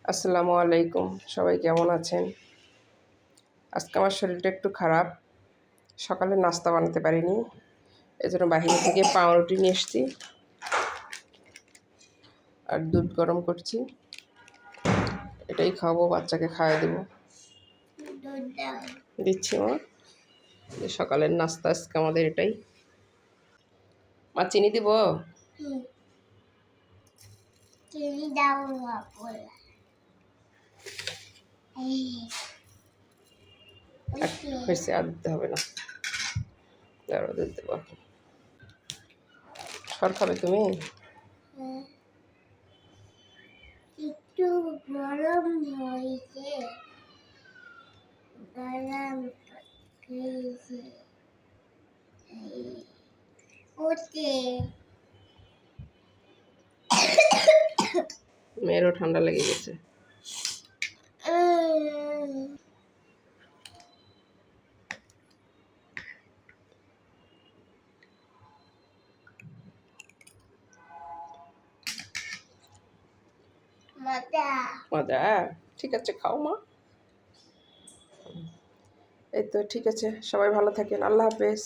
আসসালামু আলাইকুম, সবাই কেমন আছেন? আজকে আমার শরীরটা একটু খারাপ, সকালে নাস্তা বানাতে পারিনি, এজন্য বাহিরে থেকে পাউরুটি নিয়ে এসেছি আর দুধ গরম করছি। এটাই খাওয়াবো, বাচ্চাকে খাওয়াই দেবো। দিচ্ছি মা, সকালের নাস্তা আজকে আমাদের এটাই। মা চিনি দিব? চিনি দাও হয়েছে, আর দিতে হবে না, আরও দুধ দেবো। সর খাবে তুমি? একটু গরম হয়েছে, গরম হয়েছে ওতে মেয়েরও ঠান্ডা লেগে গেছে। মজা? ঠিক আছে, খাও মা। এই তো ঠিক আছে, সবাই ভালো থাকেন, আল্লাহ হাফেজ।